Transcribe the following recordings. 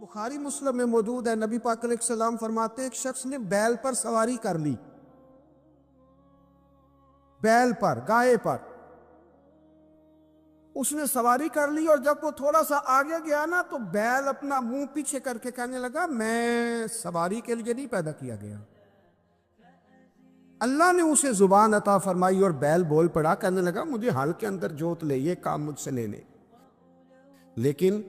بخاری مسلم میں موجود ہے، نبی پاک علیہ السلام فرماتے ہیں ایک شخص نے بیل پر سواری کر لی، بیل پر، گائے پر اس نے سواری کر لی، اور جب وہ تھوڑا سا آگے گیا نا تو بیل اپنا منہ پیچھے کر کے کہنے لگا میں سواری کے لیے نہیں پیدا کیا گیا۔ اللہ نے اسے زبان عطا فرمائی اور بیل بول پڑا، کہنے لگا مجھے ہل کے اندر جوت لے، یہ کام مجھ سے لے لے، لیکن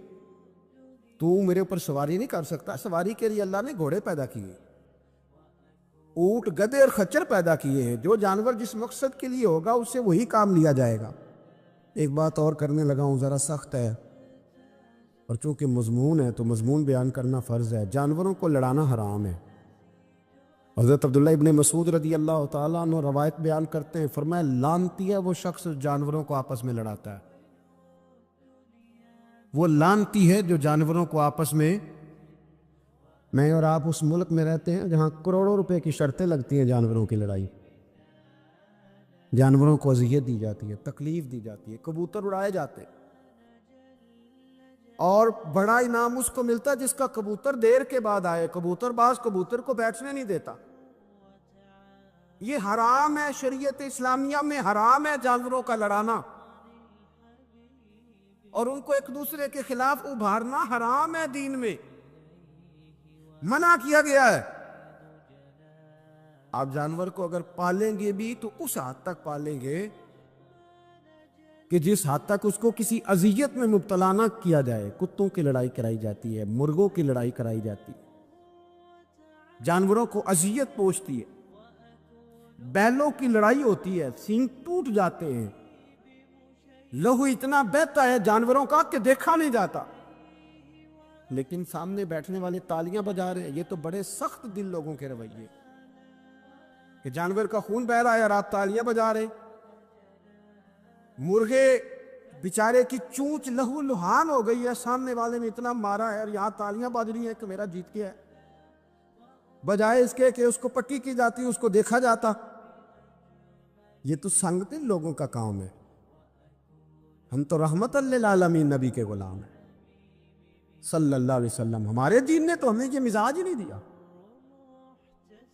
تو میرے اوپر سواری نہیں کر سکتا۔ سواری کے لیے اللہ نے گھوڑے پیدا کیے، اونٹ، گدھے اور خچر پیدا کیے ہیں۔ جو جانور جس مقصد کے لیے ہوگا اس سے وہی کام لیا جائے گا۔ ایک بات اور کرنے لگا ہوں، ذرا سخت ہے، اور چونکہ مضمون ہے تو مضمون بیان کرنا فرض ہے۔ جانوروں کو لڑانا حرام ہے۔ حضرت عبداللہ ابن مسعود رضی اللہ تعالیٰ عنہ روایت بیان کرتے ہیں، فرمایا لعنتی ہے وہ شخص جانوروں کو آپس میں لڑاتا ہے، وہ لعنتی ہے جو جانوروں کو آپس میں اور آپ اس ملک میں رہتے ہیں جہاں کروڑوں روپے کی شرطیں لگتی ہیں جانوروں کی لڑائی، جانوروں کو اذیت دی جاتی ہے، تکلیف دی جاتی ہے، کبوتر اڑائے جاتے ہیں، اور بڑا انعام اس کو ملتا ہے جس کا کبوتر دیر کے بعد آئے۔ کبوتر باز کبوتر کو بیٹھنے نہیں دیتا۔ یہ حرام ہے، شریعت اسلامیہ میں حرام ہے جانوروں کا لڑانا، اور ان کو ایک دوسرے کے خلاف ابھارنا حرام ہے، دین میں منع کیا گیا ہے۔ آپ جانور کو اگر پالیں گے بھی تو اس حد تک پالیں گے کہ جس حد تک اس کو کسی اذیت میں مبتلا نہ کیا جائے۔ کتوں کی لڑائی کرائی جاتی ہے، مرغوں کی لڑائی کرائی جاتی ہے، جانوروں کو اذیت پہنچتی ہے، بیلوں کی لڑائی ہوتی ہے، سینگ ٹوٹ جاتے ہیں، لہو اتنا بہتا ہے جانوروں کا کہ دیکھا نہیں جاتا، لیکن سامنے بیٹھنے والے تالیاں بجا رہے ہیں۔ یہ تو بڑے سخت دل لوگوں کے رویے کہ جانور کا خون بہ رہا ہے اور آپ تالیاں بجا رہے۔ مرغے بیچارے کی چونچ لہو لہان ہو گئی ہے، سامنے والے نے اتنا مارا ہے اور یہاں تالیاں بج رہی ہیں کہ میرا جیت گیا ہے، بجائے اس کے کہ اس کو پٹی کی جاتی، اس کو دیکھا جاتا۔ یہ تو سنگ دل لوگوں کا کام ہے۔ ہم تو رحمت للعالمین نبی کے غلام ہیں صلی اللہ علیہ وسلم۔ ہمارے دین نے تو ہمیں یہ مزاج ہی نہیں دیا۔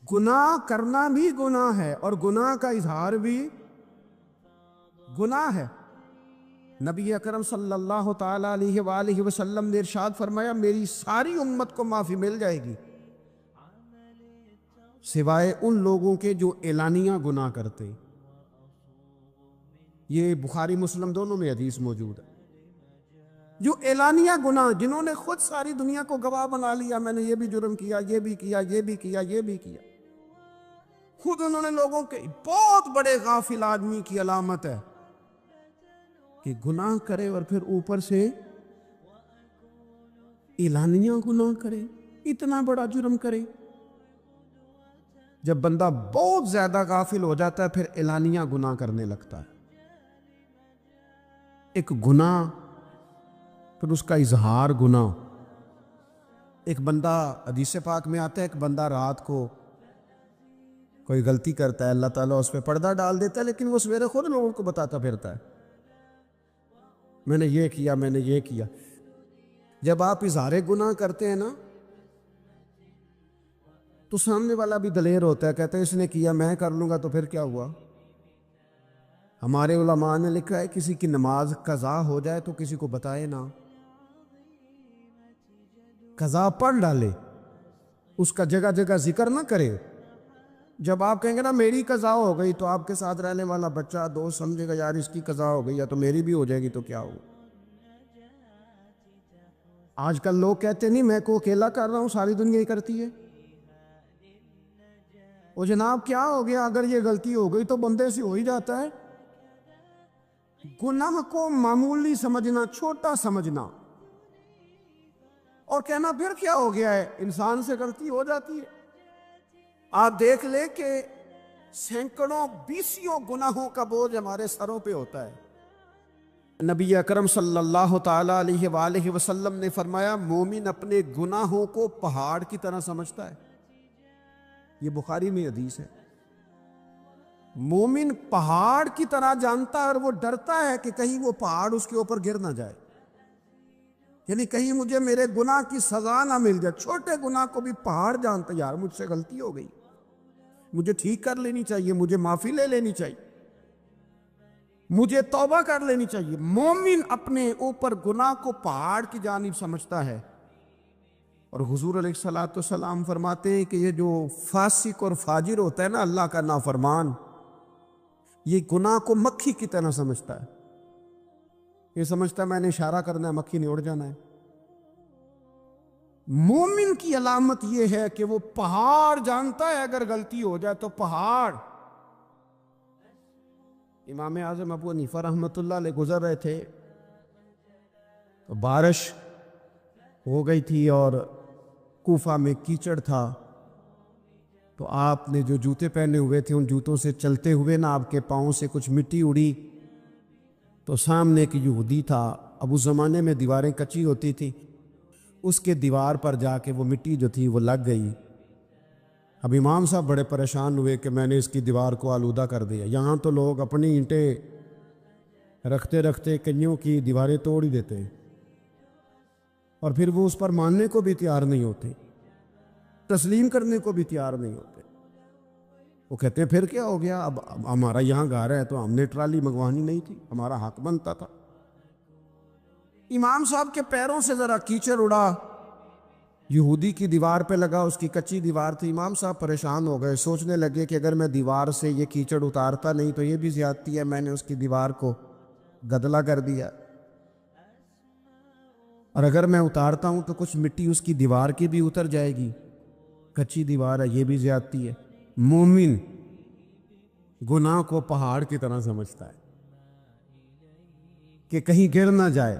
گناہ کرنا بھی گناہ ہے اور گناہ کا اظہار بھی گناہ ہے۔ نبی اکرم صلی اللہ تعالیٰ علیہ وآلہ وسلم نے ارشاد فرمایا میری ساری امت کو معافی مل جائے گی سوائے ان لوگوں کے جو اعلانیہ گناہ کرتے۔ یہ بخاری مسلم دونوں میں حدیث موجود ہے۔ جو اعلانیہ گناہ، جنہوں نے خود ساری دنیا کو گواہ بنا لیا، میں نے یہ بھی جرم کیا، یہ بھی کیا، یہ بھی کیا، یہ بھی کیا، خود انہوں نے لوگوں کے، بہت بڑے غافل آدمی کی علامت ہے کہ گناہ کرے اور پھر اوپر سے اعلانیہ گناہ کرے، اتنا بڑا جرم کرے۔ جب بندہ بہت زیادہ غافل ہو جاتا ہے پھر اعلانیہ گناہ کرنے لگتا ہے۔ ایک گناہ، پھر اس کا اظہار گناہ۔ ایک بندہ، حدیث پاک میں آتا ہے، ایک بندہ رات کو کوئی غلطی کرتا ہے، اللہ تعالیٰ اس پہ پردہ ڈال دیتا ہے، لیکن وہ سویرے خود لوگوں کو بتاتا پھرتا ہے میں نے یہ کیا، میں نے یہ کیا۔ جب آپ اظہار گناہ کرتے ہیں نا تو سامنے والا بھی دلیر ہوتا ہے، کہتا ہے اس نے کیا، میں کر لوں گا تو پھر کیا ہوا۔ ہمارے علماء نے لکھا ہے کسی کی نماز قضا ہو جائے تو کسی کو بتائے نہ، قضا پڑھ ڈالے، اس کا جگہ جگہ ذکر نہ کرے۔ جب آپ کہیں گے نا میری قضا ہو گئی تو آپ کے ساتھ رہنے والا بچہ دوست سمجھے گا یار اس کی قضا ہو گئی یا تو میری بھی ہو جائے گی تو کیا ہو۔ آج کل لوگ کہتے نہیں میں کو اکیلا کر رہا ہوں، ساری دنیا ہی کرتی ہے۔ وہ جناب کیا ہو گیا، اگر یہ غلطی ہو گئی تو بندے سے ہو ہی جاتا ہے۔ گناہ کو معمولی سمجھنا، چھوٹا سمجھنا اور کہنا پھر کیا ہو گیا ہے، انسان سے غلطی ہو جاتی ہے۔ آپ دیکھ لیں کہ سینکڑوں بیسیوں گناہوں کا بوجھ ہمارے سروں پہ ہوتا ہے۔ نبی اکرم صلی اللہ تعالیٰ علیہ وآلہ وسلم نے فرمایا مومن اپنے گناہوں کو پہاڑ کی طرح سمجھتا ہے۔ یہ بخاری میں حدیث ہے۔ مومن پہاڑ کی طرح جانتا ہے اور وہ ڈرتا ہے کہ کہیں وہ پہاڑ اس کے اوپر گر نہ جائے، یعنی کہیں مجھے میرے گناہ کی سزا نہ مل جائے. چھوٹے گناہ کو بھی پہاڑ جانتا یار مجھ سے غلطی ہو گئی, مجھے ٹھیک کر لینی چاہیے, مجھے معافی لے لینی چاہیے, مجھے توبہ کر لینی چاہیے. مومن اپنے اوپر گناہ کو پہاڑ کی جانب سمجھتا ہے. اور حضور علیہ الصلوۃ والسلام فرماتے ہیں کہ یہ جو فاسق اور فاجر ہوتا ہے نا, اللہ کا نافرمان, یہ گناہ کو مکھی کی طرح سمجھتا ہے. یہ سمجھتا ہے میں نے اشارہ کرنا ہے, مکھی نے اڑ جانا ہے. مومن کی علامت یہ ہے کہ وہ پہاڑ جانتا ہے, اگر غلطی ہو جائے تو پہاڑ. امام اعظم ابو حنیفہ رحمۃ اللہ علیہ گزر رہے تھے, تو بارش ہو گئی تھی اور کوفہ میں کیچڑ تھا. تو آپ نے جو جوتے پہنے ہوئے تھے ان جوتوں سے چلتے ہوئے نا آپ کے پاؤں سے کچھ مٹی اڑی. تو سامنے ایک یہودی تھا, اب اس زمانے میں دیواریں کچی ہوتی تھی, اس کے دیوار پر جا کے وہ مٹی جو تھی وہ لگ گئی. اب امام صاحب بڑے پریشان ہوئے کہ میں نے اس کی دیوار کو آلودہ کر دیا. یہاں تو لوگ اپنی اینٹیں رکھتے رکھتے کئیوں کی دیواریں توڑ ہی دیتے ہیں, اور پھر وہ اس پر ماننے کو بھی تیار نہیں ہوتے, تسلیم کرنے کو بھی تیار نہیں ہوتے. وہ کہتے ہیں پھر کیا ہو گیا, اب ہمارا یہاں گھر ہے تو ہم نے ٹرالی منگوانی نہیں تھی, ہمارا حق بنتا تھا. امام صاحب کے پیروں سے ذرا کیچڑ اڑا, یہودی کی دیوار پہ لگا, اس کی کچی دیوار تھی. امام صاحب پریشان ہو گئے, سوچنے لگے کہ اگر میں دیوار سے یہ کیچڑ اتارتا نہیں تو یہ بھی زیادتی ہے, میں نے اس کی دیوار کو گدلا کر دیا, اور اگر میں اتارتا ہوں تو کچھ مٹی اس کی دیوار کی بھی اتر جائے گی, کچی دیوار ہے, یہ بھی زیادتی ہے. مومن گناہ کو پہاڑ کی طرح سمجھتا ہے کہ کہیں گر نہ جائے,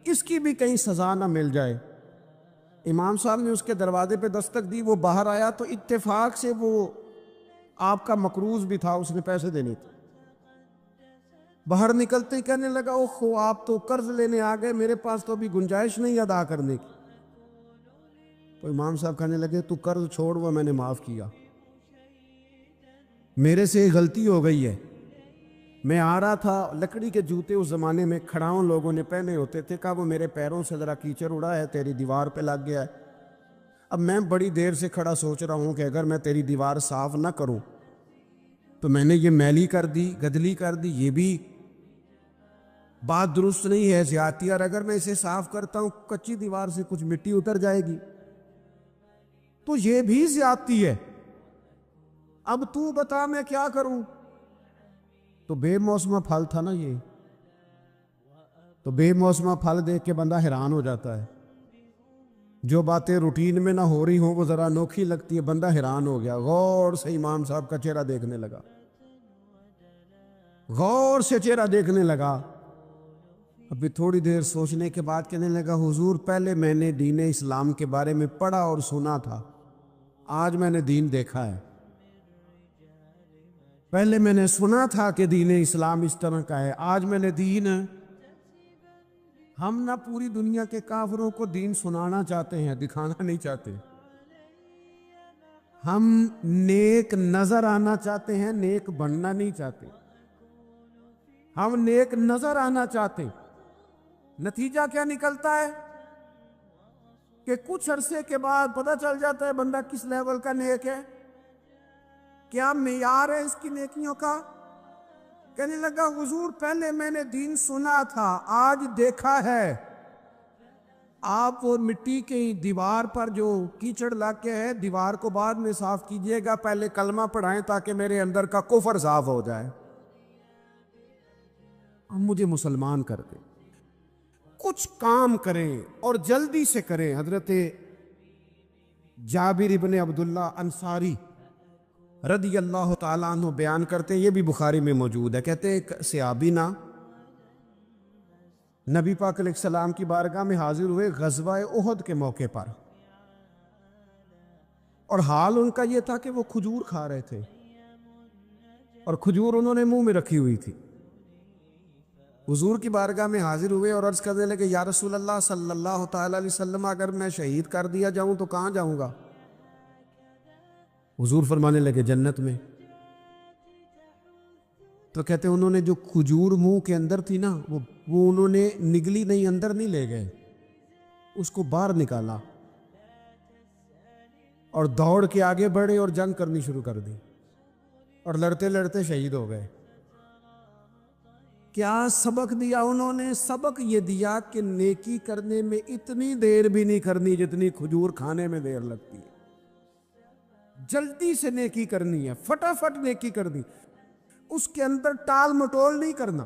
اس کی بھی کہیں سزا نہ مل جائے. امام صاحب نے اس کے دروازے پہ دستک دی, وہ باہر آیا تو اتفاق سے وہ آپ کا مقروض بھی تھا, اس نے پیسے دینے تھے. باہر نکلتے ہی کہنے لگا اوہو آپ تو قرض لینے آ گئے, میرے پاس تو ابھی گنجائش نہیں ادا کرنے کی. تو امام صاحب کہنے لگے تو قرض چھوڑ, وہ میں نے معاف کیا, میرے سے غلطی ہو گئی ہے. میں آ رہا تھا, لکڑی کے جوتے اس زمانے میں کھڑاؤں لوگوں نے پہنے ہوتے تھے, کہا وہ میرے پیروں سے ذرا کیچڑ اڑا ہے, تیری دیوار پہ لگ گیا ہے. اب میں بڑی دیر سے کھڑا سوچ رہا ہوں کہ اگر میں تیری دیوار صاف نہ کروں تو میں نے یہ میلی کر دی, گدلی کر دی, یہ بھی بات درست نہیں ہے, زیادتی. اور اگر میں اسے صاف کرتا ہوں کچی دیوار سے کچھ مٹی اتر جائے گی تو یہ بھی زیادتی ہے. اب تو بتا میں کیا کروں. تو بے موسمہ پھل تھا نا یہ, تو بے موسمہ پھل دیکھ کے بندہ حیران ہو جاتا ہے. جو باتیں روٹین میں نہ ہو رہی ہوں وہ ذرا انوکھی لگتی ہے, بندہ حیران ہو گیا. غور سے امام صاحب کا چہرہ دیکھنے لگا, غور سے چہرہ دیکھنے لگا. ابھی تھوڑی دیر سوچنے کے بعد کہنے لگا حضور پہلے میں نے دین اسلام کے بارے میں پڑھا اور سنا تھا, آج میں نے دین دیکھا ہے. پہلے میں نے سنا تھا کہ دین اسلام اس طرح کا ہے, آج میں نے دین. ہم نہ پوری دنیا کے کافروں کو دین سنانا چاہتے ہیں, دکھانا نہیں چاہتے. ہم نیک نظر آنا چاہتے ہیں, نیک بننا نہیں چاہتے. ہم نیک نظر آنا چاہتے ہیں. نتیجہ کیا نکلتا ہے کہ کچھ عرصے کے بعد پتہ چل جاتا ہے بندہ کس لیول کا نیک ہے, کیا معیار ہے اس کی نیکیوں کا. کہنے لگا حضور پہلے میں نے دین سنا تھا, آج دیکھا ہے. آپ وہ مٹی کی دیوار پر جو کیچڑ لگ کے ہے, دیوار کو بعد میں صاف کیجئے گا, پہلے کلمہ پڑھائیں تاکہ میرے اندر کا کفر صاف ہو جائے. اب مجھے مسلمان کر دیں, کچھ کام کریں اور جلدی سے کریں. حضرت جابر ابن عبداللہ انصاری رضی اللہ تعالیٰ عنہ بیان کرتے ہیں, یہ بھی بخاری میں موجود ہے. کہتے ہیں ایک صحابی نا نبی پاک علیہ السلام کی بارگاہ میں حاضر ہوئے غزوہ احد کے موقع پر, اور حال ان کا یہ تھا کہ وہ کھجور کھا رہے تھے, اور کھجور انہوں نے منہ میں رکھی ہوئی تھی. حضور کی بارگاہ میں حاضر ہوئے اور عرض کرنے لگے یا رسول اللہ صلی اللہ تعالیٰ علیہ وسلم اگر میں شہید کر دیا جاؤں تو کہاں جاؤں گا. حضور فرمانے لگے جنت میں. تو کہتے ہیں انہوں نے جو کھجور منہ کے اندر تھی نا وہ انہوں نے نگلی نہیں, اندر نہیں لے گئے, اس کو باہر نکالا اور دوڑ کے آگے بڑھے اور جنگ کرنی شروع کر دی اور لڑتے لڑتے شہید ہو گئے۔ کیا سبق دیا انہوں نے؟ سبق یہ دیا کہ نیکی کرنے میں اتنی دیر بھی نہیں کرنی جتنی کھجور کھانے میں دیر لگتی ہے۔ جلدی سے نیکی کرنی ہے، فٹافٹ نیکی کرنی، اس کے اندر ٹال مٹول نہیں کرنا۔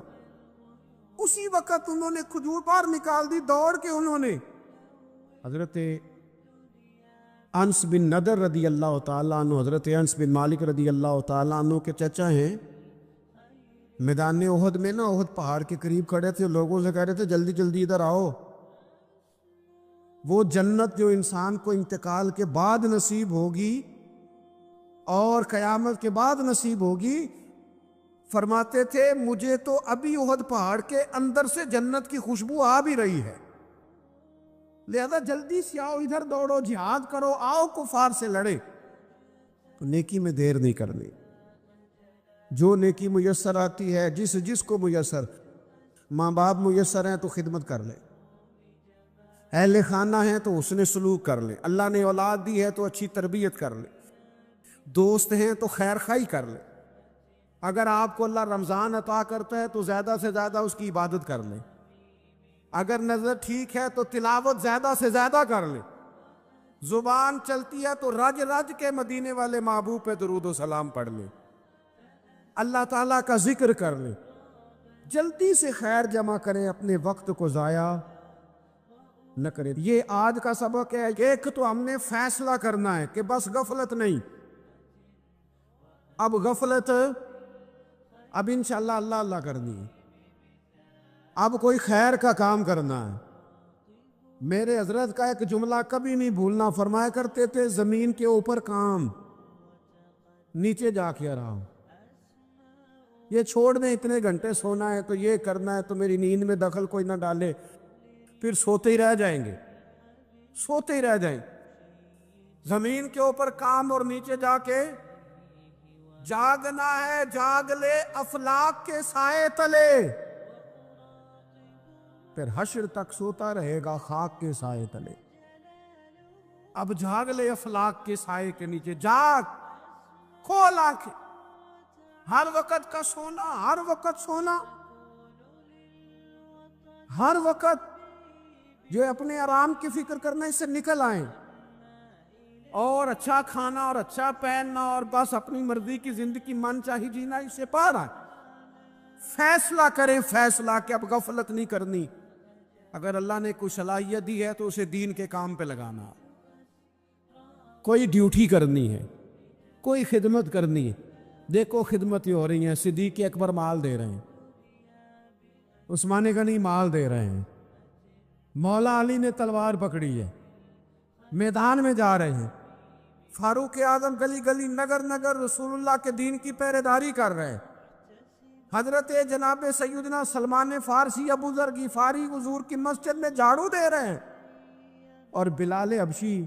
اسی وقت انہوں نے کھجور باہر نکال دی، دوڑ کے انہوں نے۔ حضرت انس بن نضر رضی اللہ تعالیٰ عنہ، حضرت انس بن مالک رضی اللہ تعالیٰ عنہ کے چچا ہیں، میدان احد میں نا، احد پہاڑ کے قریب کھڑے تھے، لوگوں سے کہہ رہے تھے جلدی جلدی ادھر آؤ، وہ جنت جو انسان کو انتقال کے بعد نصیب ہوگی اور قیامت کے بعد نصیب ہوگی، فرماتے تھے مجھے تو ابھی احد پہاڑ کے اندر سے جنت کی خوشبو آ بھی رہی ہے، لہذا جلدی سے آؤ، ادھر دوڑو، جہاد کرو، آؤ کفار سے لڑے۔ تو نیکی میں دیر نہیں کرنی، جو نیکی میسر آتی ہے، جس کو میسر، ماں باپ میسر ہیں تو خدمت کر لے، اہل خانہ ہیں تو اس نے سلوک کر لے، اللہ نے اولاد دی ہے تو اچھی تربیت کر لے، دوست ہیں تو خیر خواہی کر لے، اگر آپ کو اللہ رمضان عطا کرتا ہے تو زیادہ سے زیادہ اس کی عبادت کر لیں، اگر نظر ٹھیک ہے تو تلاوت زیادہ سے زیادہ کر لیں، زبان چلتی ہے تو رج رج کے مدینے والے محبوب پہ درود و سلام پڑھ لیں، اللہ تعالیٰ کا ذکر کر لیں، جلدی سے خیر جمع کریں، اپنے وقت کو ضائع نہ کریں۔ یہ آج کا سبق ہے۔ ایک تو ہم نے فیصلہ کرنا ہے کہ بس غفلت نہیں، اب غفلت اب انشاءاللہ اللہ اللہ کرنی ہے، اب کوئی خیر کا کام کرنا ہے۔ میرے حضرت کا ایک جملہ کبھی نہیں بھولنا، فرمایا کرتے تھے زمین کے اوپر کام، نیچے جا کے آرام۔ یہ چھوڑ دیں اتنے گھنٹے سونا ہے تو یہ کرنا ہے تو میری نیند میں دخل کوئی نہ ڈالے، پھر سوتے ہی رہ جائیں گے، سوتے ہی رہ جائیں۔ زمین کے اوپر کام اور نیچے جا کے جاگنا ہے، جاگ لے افلاک کے سائے تلے، پھر حشر تک سوتا رہے گا خاک کے سائے تلے۔ اب جاگ لے افلاک کے سائے کے نیچے، جاگ، کھول آنکھیں، ہر وقت کا سونا، ہر وقت سونا، ہر وقت جو اپنے آرام کی فکر کرنا، اس سے نکل آئیں، اور اچھا کھانا اور اچھا پہننا اور بس اپنی مرضی کی زندگی من چاہی جینا، اس سے پار آئیں۔ فیصلہ کریں، فیصلہ کہ اب غفلت نہیں کرنی۔ اگر اللہ نے کوئی صلاحیت دی ہے تو اسے دین کے کام پہ لگانا، کوئی ڈیوٹی کرنی ہے، کوئی خدمت کرنی ہے۔ دیکھو خدمت ہی ہو رہی ہیں، صدیق اکبر مال دے رہے ہیں، عثمان غنی مال دے رہے ہیں، مولا علی نے تلوار پکڑی ہے، میدان میں جا رہے ہیں، فاروق اعظم گلی گلی نگر نگر رسول اللہ کے دین کی پہرے داری کر رہے ہیں، حضرت جناب سیدنا سلمان فارسی ابو ذر غفاری حضور کی مسجد میں جھاڑو دے رہے ہیں، اور بلال حبشی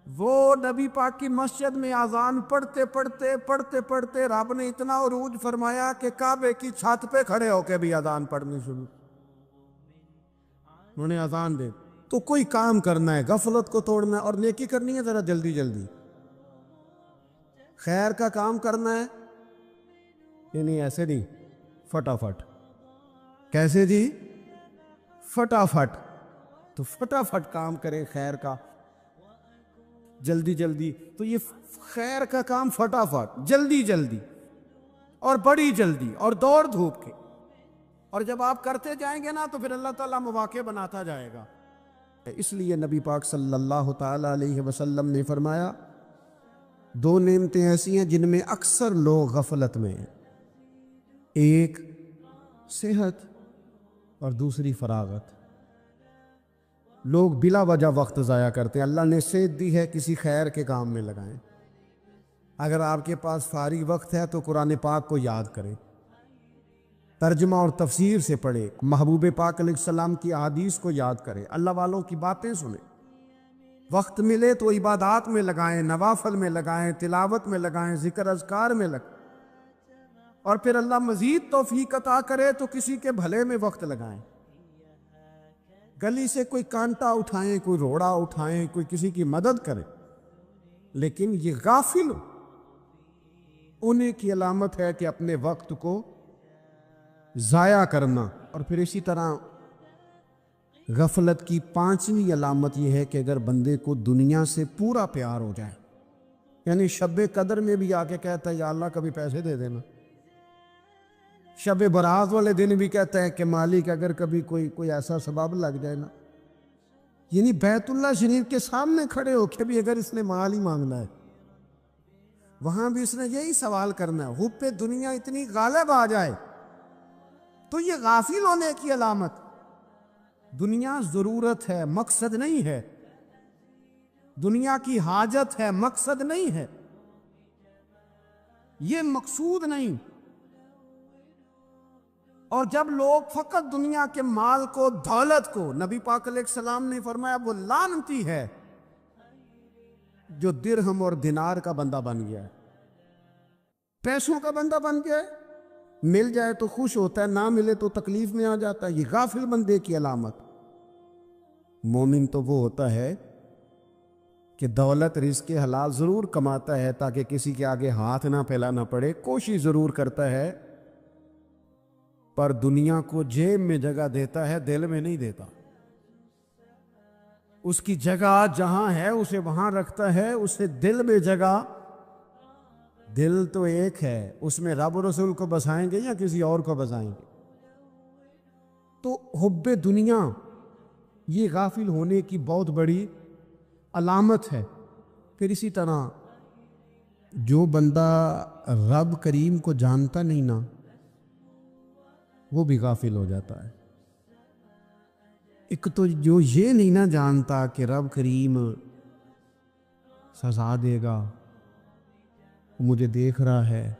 وہ نبی پاک کی مسجد میں اذان پڑھتے پڑھتے پڑھتے پڑھتے رب نے اتنا عروج فرمایا کہ کعبے کی چھت پہ کھڑے ہو کے بھی اذان پڑھنی شروع، انہوں نے اذان دے۔ تو کوئی کام کرنا ہے، غفلت کو توڑنا ہے اور نیکی کرنی ہے، ذرا جلدی جلدی خیر کا کام کرنا ہے، یعنی ایسے نہیں فٹافٹ۔ کیسے جی؟ فٹافٹ۔ تو فٹافٹ کام کریں خیر کا، جلدی جلدی۔ تو یہ خیر کا کام فٹافٹ، جلدی جلدی اور بڑی جلدی اور دوڑ دھوپ کے، اور جب آپ کرتے جائیں گے نا تو پھر اللہ تعالیٰ مواقع بناتا جائے گا۔ اس لیے نبی پاک صلی اللہ تعالیٰ علیہ وسلم نے فرمایا دو نعمتیں ایسی ہیں جن میں اکثر لوگ غفلت میں ہیں، ایک صحت اور دوسری فراغت۔ لوگ بلا وجہ وقت ضائع کرتے ہیں، اللہ نے صحت دی ہے کسی خیر کے کام میں لگائیں۔ اگر آپ کے پاس فارغ وقت ہے تو قرآن پاک کو یاد کریں، ترجمہ اور تفسیر سے پڑھیں، محبوب پاک علیہ السلام کی احادیث کو یاد کریں، اللہ والوں کی باتیں سنیں۔ وقت ملے تو عبادات میں لگائیں، نوافل میں لگائیں، تلاوت میں لگائیں، ذکر اذکار میں لگائیں، اور پھر اللہ مزید توفیق عطا کرے تو کسی کے بھلے میں وقت لگائیں۔ گلی سے کوئی کانٹا اٹھائیں، کوئی روڑا اٹھائیں، کوئی کسی کی مدد کریں، لیکن یہ غافل انہیں کی علامت ہے کہ اپنے وقت کو ضائع کرنا۔ اور پھر اسی طرح غفلت کی پانچویں علامت یہ ہے کہ اگر بندے کو دنیا سے پورا پیار ہو جائے، یعنی شب قدر میں بھی آ کے کہتا ہے یا اللہ کبھی پیسے دے دینا، شب برات والے دن بھی کہتا ہے کہ مالک اگر کبھی کوئی ایسا سبب لگ جائے نا، یعنی بیت اللہ شریف کے سامنے کھڑے ہو کے بھی اگر اس نے مال ہی مانگنا ہے، وہاں بھی اس نے یہی سوال کرنا ہے، حب دنیا اتنی غالب آ جائے تو یہ غافل ہونے کی علامت۔ دنیا ضرورت ہے، مقصد نہیں ہے، دنیا کی حاجت ہے، مقصد نہیں ہے، یہ مقصود نہیں۔ اور جب لوگ فقط دنیا کے مال کو، دولت کو، نبی پاک علیہ السلام نے فرمایا وہ لعنتی ہے جو درہم اور دینار کا بندہ بن گیا ہے، پیسوں کا بندہ بن گیا ہے، مل جائے تو خوش ہوتا ہے، نہ ملے تو تکلیف میں آ جاتا ہے۔ یہ غافل بندے کی علامت۔ مومن تو وہ ہوتا ہے کہ دولت رزق حلال ضرور کماتا ہے تاکہ کسی کے آگے ہاتھ نہ پھیلانا پڑے، کوشش ضرور کرتا ہے، پر دنیا کو جیب میں جگہ دیتا ہے، دل میں نہیں دیتا۔ اس کی جگہ جہاں ہے اسے وہاں رکھتا ہے، اسے دل میں جگہ، دل تو ایک ہے، اس میں رب و رسول کو بسائیں گے یا کسی اور کو بسائیں گے؟ تو حب دنیا یہ غافل ہونے کی بہت بڑی علامت ہے۔ پھر اسی طرح جو بندہ رب کریم کو جانتا نہیں نا، وہ بھی غافل ہو جاتا ہے۔ ایک تو جو یہ نہیں نہ جانتا کہ رب کریم سزا دے گا، وہ مجھے دیکھ رہا ہے،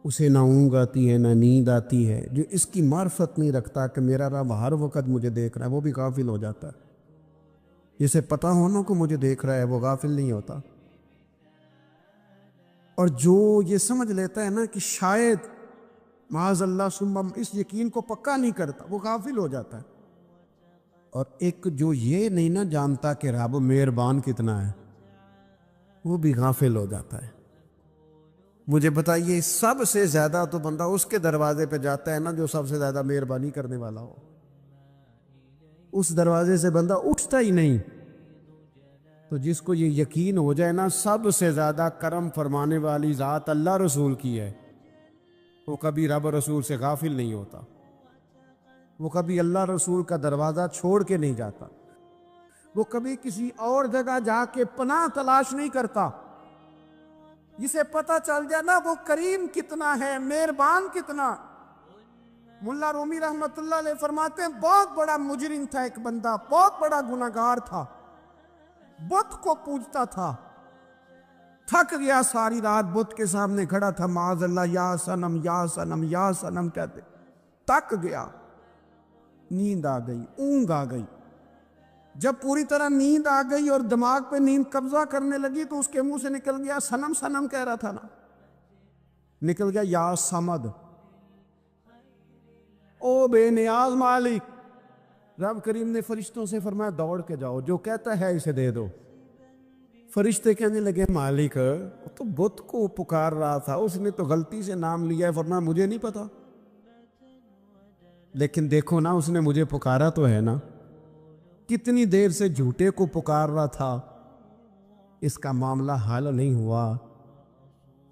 اسے نہ اونگ آتی ہے نہ نیند آتی ہے، جو اس کی معرفت نہیں رکھتا کہ میرا رب ہر وقت مجھے دیکھ رہا ہے، وہ بھی غافل ہو جاتا ہے۔ جسے پتہ ہونا کہ مجھے دیکھ رہا ہے وہ غافل نہیں ہوتا۔ اور جو یہ سمجھ لیتا ہے نا کہ شاید معاذ اللہ ثم اس یقین کو پکا نہیں کرتا، وہ غافل ہو جاتا ہے۔ اور ایک جو یہ نہیں نہ جانتا کہ رب مہربان کتنا ہے، وہ بھی غافل ہو جاتا ہے۔ مجھے بتائیے سب سے زیادہ تو بندہ اس کے دروازے پہ جاتا ہے نا جو سب سے زیادہ مہربانی کرنے والا ہو، اس دروازے سے بندہ اٹھتا ہی نہیں۔ تو جس کو یہ یقین ہو جائے نا سب سے زیادہ کرم فرمانے والی ذات اللہ رسول کی ہے، وہ کبھی رب رسول سے غافل نہیں ہوتا، وہ کبھی اللہ رسول کا دروازہ چھوڑ کے نہیں جاتا، وہ کبھی کسی اور جگہ جا کے پناہ تلاش نہیں کرتا۔ جسے پتہ چل جائے نا وہ کریم کتنا ہے، مہربان کتنا۔ ملا رومی رحمت اللہ علیہ فرماتے ہیں بہت بڑا مجرم تھا ایک بندہ، بہت بڑا گناہگار تھا، بت کو پوجتا تھا، تھک گیا، ساری رات بت کے سامنے کھڑا تھا، معاذ اللہ یا صنم یا صنم یا صنم کہتے، تھک گیا، نیند آ گئی، اونگ آ گئی۔ جب پوری طرح نیند آ گئی اور دماغ پہ نیند قبضہ کرنے لگی تو اس کے منہ سے نکل گیا، صنم صنم کہہ رہا تھا نا، نکل گیا یا صمد، او بے نیاز مالک۔ رب کریم نے فرشتوں سے فرمایا دوڑ کے جاؤ، جو کہتا ہے اسے دے دو۔ فرشتے کہنے لگے مالک وہ تو بت کو پکار رہا تھا، اس نے تو غلطی سے نام لیا ہے، فرمایا مجھے نہیں پتا، لیکن دیکھو نا اس نے مجھے پکارا تو ہے نا، کتنی دیر سے جھوٹے کو پکار رہا تھا، اس کا معاملہ حل نہیں ہوا،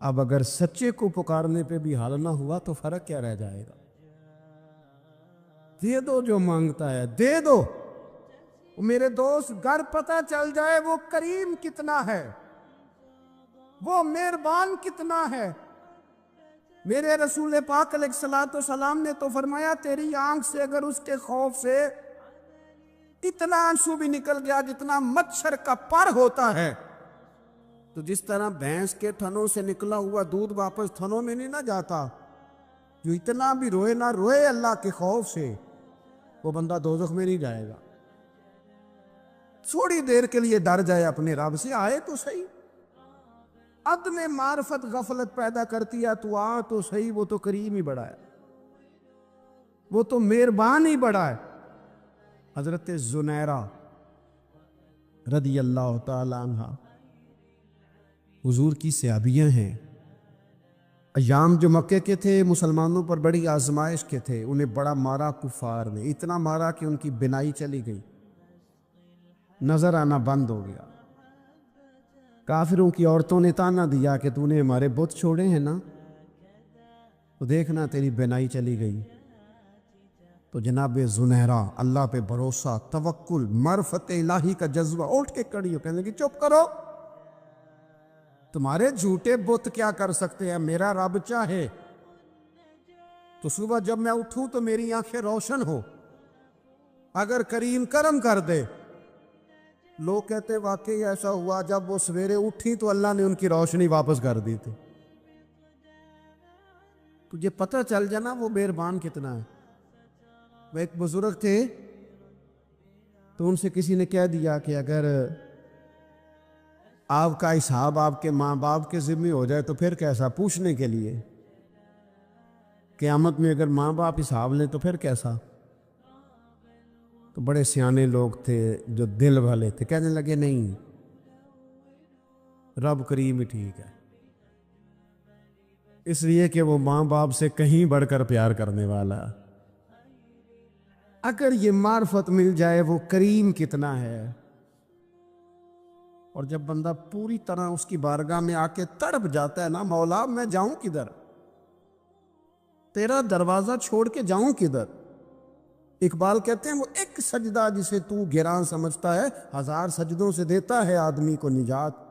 اب اگر سچے کو پکارنے پہ بھی حل نہ ہوا تو فرق کیا رہ جائے گا؟ دے دو جو مانگتا ہے، دے دو۔ میرے دوست گر پتہ چل جائے وہ کریم کتنا ہے، وہ مہربان کتنا ہے۔ میرے رسول پاک علیہ الصلوۃ والسلام نے تو فرمایا تیری آنکھ سے اگر اس کے خوف سے اتنا آنسو بھی نکل گیا جتنا مچھر کا پر ہوتا ہے، تو جس طرح بھینس کے تھنوں سے نکلا ہوا دودھ واپس تھنوں میں نہیں نہ جاتا، جو اتنا بھی روئے نہ روئے اللہ کے خوف سے، وہ بندہ دوزخ میں نہیں جائے گا۔ تھوڑی دیر کے لیے ڈر جائے اپنے رب سے، آئے تو صحیح۔ عدم معرفت غفلت پیدا کرتی ہے، تو آ تو صحیح، وہ تو کریم ہی بڑا ہے، وہ تو مہربان ہی بڑا ہے۔ حضرت زنیرہ رضی اللہ تعالی عنہ حضور کی صحابیاں ہیں. ایام جو مکے کے تھے مسلمانوں پر بڑی آزمائش کے تھے. انہیں بڑا مارا کفار نے، اتنا مارا کہ ان کی بینائی چلی گئی، نظر آنا بند ہو گیا. کافروں کی عورتوں نے تانا دیا کہ تو نے ہمارے بت چھوڑے ہیں نا، تو دیکھنا تیری بینائی چلی گئی. تو جناب زنیرہ اللہ پہ بھروسہ، توکل، معرفت الہی کا جذبہ، اٹھ کے کھڑی ہو کہنے لگی چپ کرو، تمہارے جھوٹے بت کیا کر سکتے ہیں، میرا رب چاہے تو صبح جب میں اٹھوں تو میری آنکھیں روشن ہو، اگر کریم کرم کر دے. لوگ کہتے واقعی ایسا ہوا، جب وہ سویرے اٹھی تو اللہ نے ان کی روشنی واپس کر دی تھی. تجھے پتہ چل جانا وہ مہربان کتنا ہے. وہ ایک بزرگ تھے تو ان سے کسی نے کہہ دیا کہ اگر آپ کا حساب آپ کے ماں باپ کے ذمہ ہو جائے تو پھر کیسا، پوچھنے کے لیے قیامت میں اگر ماں باپ حساب لیں تو پھر کیسا. تو بڑے سیانے لوگ تھے جو دل والے تھے، کہنے لگے نہیں، رب کریم ہی ٹھیک ہے، اس لیے کہ وہ ماں باپ سے کہیں بڑھ کر پیار کرنے والا. اگر یہ معرفت مل جائے وہ کریم کتنا ہے. اور جب بندہ پوری طرح اس کی بارگاہ میں آ کے تڑپ جاتا ہے نا، مولا میں جاؤں کدھر، تیرا دروازہ چھوڑ کے جاؤں کدھر. اقبال کہتے ہیں وہ ایک سجدہ جسے تو گراں سمجھتا ہے، 1000 سجدوں سے دیتا ہے آدمی کو نجات.